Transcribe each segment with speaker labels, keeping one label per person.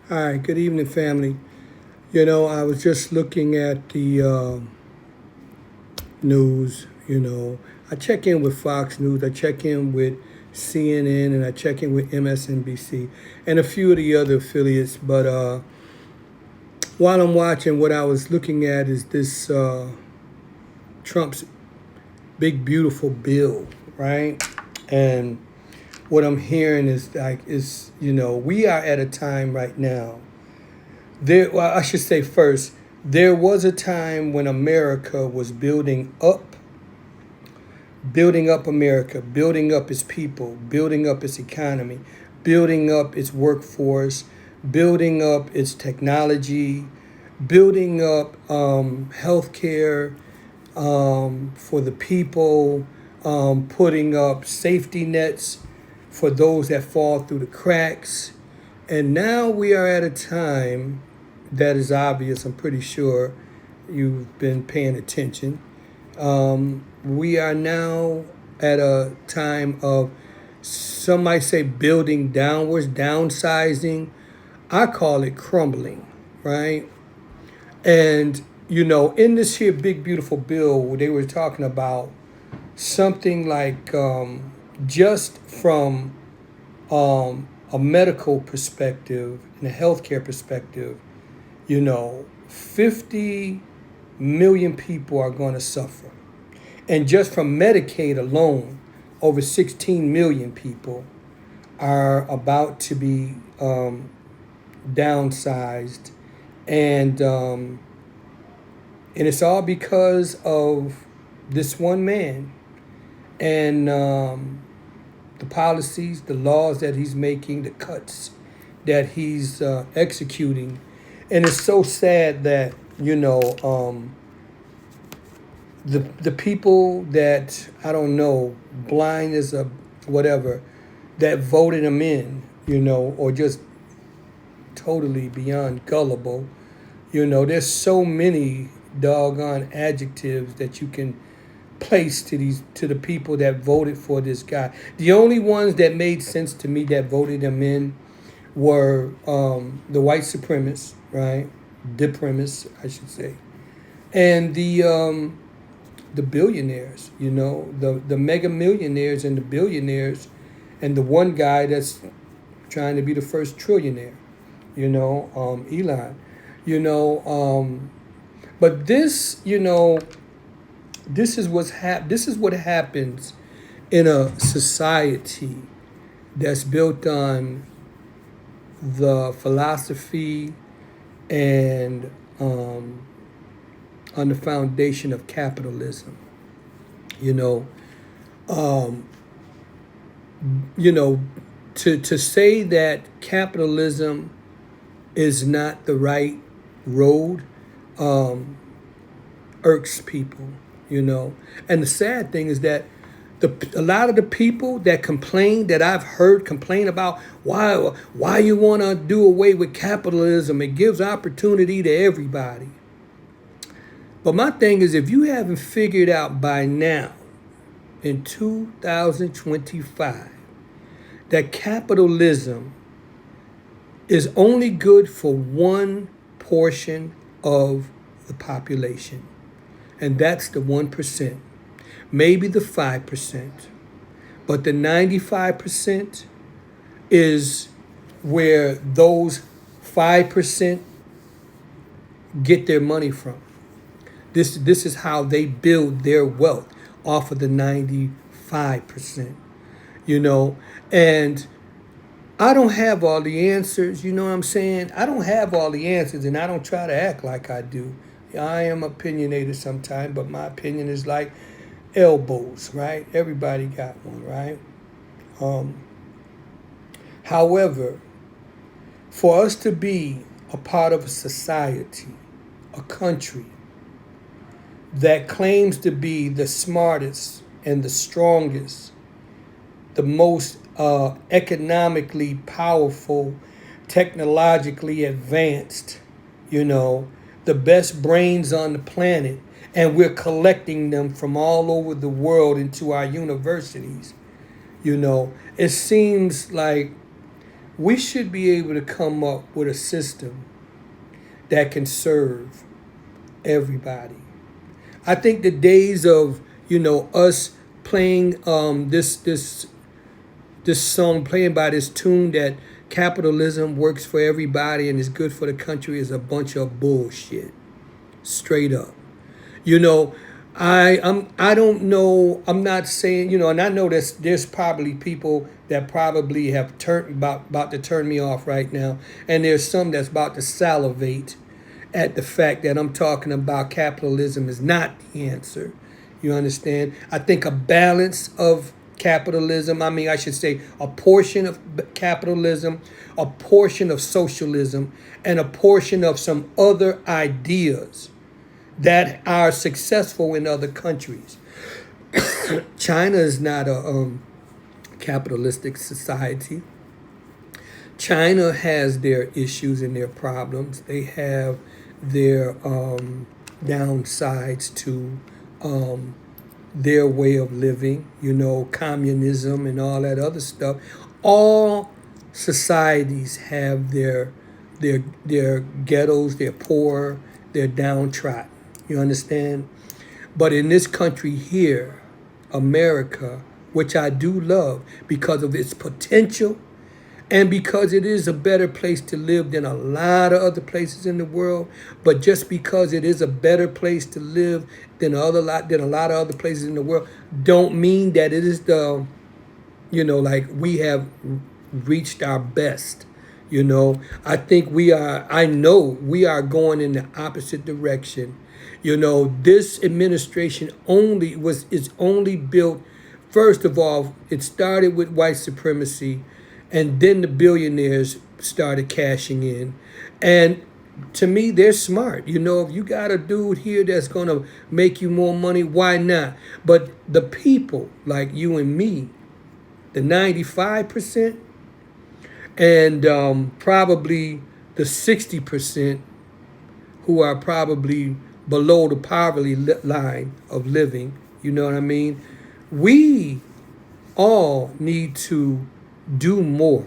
Speaker 1: Hi, good evening, family. I was just looking at the news. I check in with Fox News, I check in with CNN, and I check in with MSNBC and a few of the other affiliates. But while I'm watching, what I was looking at is this Trump's big, beautiful bill, right? And what I'm hearing is we are at a time right now. Well, I should say first, there was a time when America was building up America, building up its people, building up its economy, building up its workforce, building up its technology, building up healthcare for the people, putting up safety nets for those that fall through the cracks. And now we are at a time that is obvious. I'm pretty sure you've been paying attention. We are now at a time of, some might say, building downwards, downsizing. I call it crumbling, right? And, in this here big, beautiful bill, they were talking about something like just from a medical perspective and a healthcare perspective, 50 million people are going to suffer. And just from Medicaid alone, over 16 million people are about to be downsized. And it's all because of this one man and the policies, the laws that he's making, the cuts that he's executing. And it's so sad that, the people that, I don't know, blind as a whatever, that voted him in, or just totally beyond gullible. There's so many doggone adjectives that you can place to the people that voted for this guy. The only ones that made sense to me that voted him in were the white supremacists, right? Depremists, I should say, and the billionaires. The mega millionaires and the billionaires, and the one guy that's trying to be the first trillionaire. Elon. You know, but this is what happens in a society that's built on the philosophy and on the foundation of capitalism. You know, um, you know, to say that capitalism is not the right road um, irks people. And the sad thing is that a lot of the people that complain, that I've heard complain about why you want to do away with capitalism, it gives opportunity to everybody. But my thing is, if you haven't figured out by now, in 2025, that capitalism is only good for one portion of the population, and that's the 1%, maybe the 5%. But the 95% is where those 5% get their money from. This is how they build their wealth, off of the 95%. You know, and I don't have all the answers, you know what I'm saying? I don't have all the answers, and I don't try to act like I do. I am opinionated sometimes, but my opinion is like elbows, right? Everybody got one, right? Um, However, for us to be a part of a society, a country that claims to be the smartest and the strongest, the most economically powerful, technologically advanced, you know, the best brains on the planet, and we're collecting them from all over the world into our universities. It seems like we should be able to come up with a system that can serve everybody. I think the days of, us playing this song, playing by this tune that capitalism works for everybody and is good for the country is a bunch of bullshit. Straight up. You know, I don't know. I'm not saying, and I know there's probably people that probably have turned about to turn me off right now, and there's some that's about to salivate at the fact that I'm talking about capitalism is not the answer. You understand? I think a balance of capitalism, I should say a portion of capitalism, a portion of socialism, and a portion of some other ideas that are successful in other countries. China is not a capitalistic society. China has their issues and their problems. They have their downsides to their way of living, communism and all that other stuff. All societies have their ghettos, their poor, their downtrodden. You understand? But in this country here, America, which I do love because of its potential and because it is a better place to live than a lot of other places in the world, but just because it is a better place to live than a lot of other places in the world, don't mean that it is like we have reached our best. I think I know we are going in the opposite direction. This administration is only built, first of all, it started with white supremacy, and then the billionaires started cashing in. And to me, they're smart. If you got a dude here that's going to make you more money, why not? But the people like you and me, the 95%, and probably the 60% who are probably below the poverty line of living, you know what I mean? We all need to do more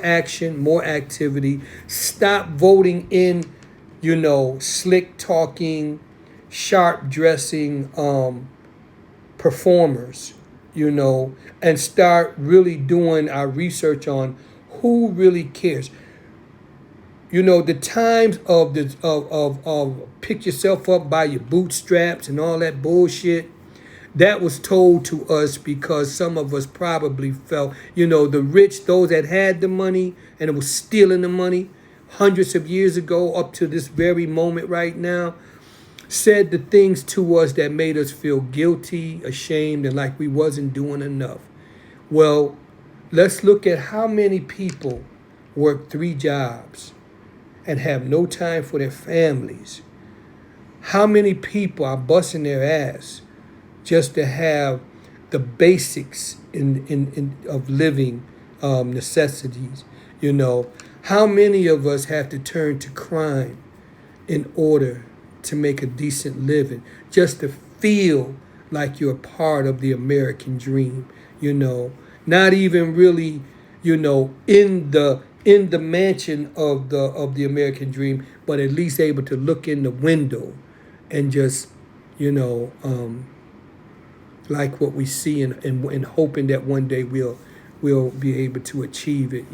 Speaker 1: action, more activity. Stop voting in, slick talking, sharp dressing performers, and start really doing our research on who really cares. The times of pick yourself up by your bootstraps and all that bullshit, that was told to us because some of us probably felt, the rich, those that had the money and it was stealing the money hundreds of years ago up to this very moment right now, said the things to us that made us feel guilty, ashamed, and like we wasn't doing enough. Well, let's look at how many people work 3 jobs and have no time for their families. How many people are busting their ass just to have the basics of living necessities? How many of us have to turn to crime in order to make a decent living, just to feel like you're part of the American dream? Not even really, in the mansion of the American dream, but at least able to look in the window and just, like what we see and hoping that one day we'll be able to achieve it.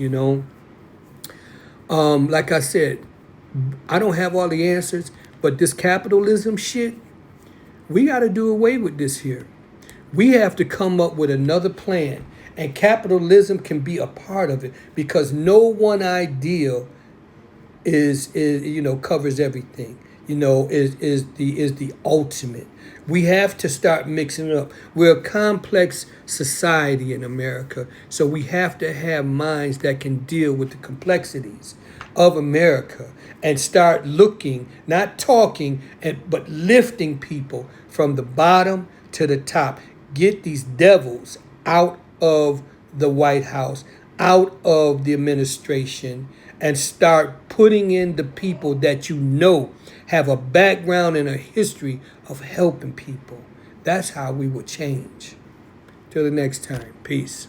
Speaker 1: Like I said, I don't have all the answers, but this capitalism shit, we got to do away with this here. We have to come up with another plan. And capitalism can be a part of it because no one idea is covers everything. Is the ultimate. We have to start mixing it up. We're a complex society in America, so we have to have minds that can deal with the complexities of America and start looking, not talking, but lifting people from the bottom to the top. Get these devils out of the White House, out of the administration, and start putting in the people that have a background and a history of helping people. That's how we will change. Till the next time. Peace.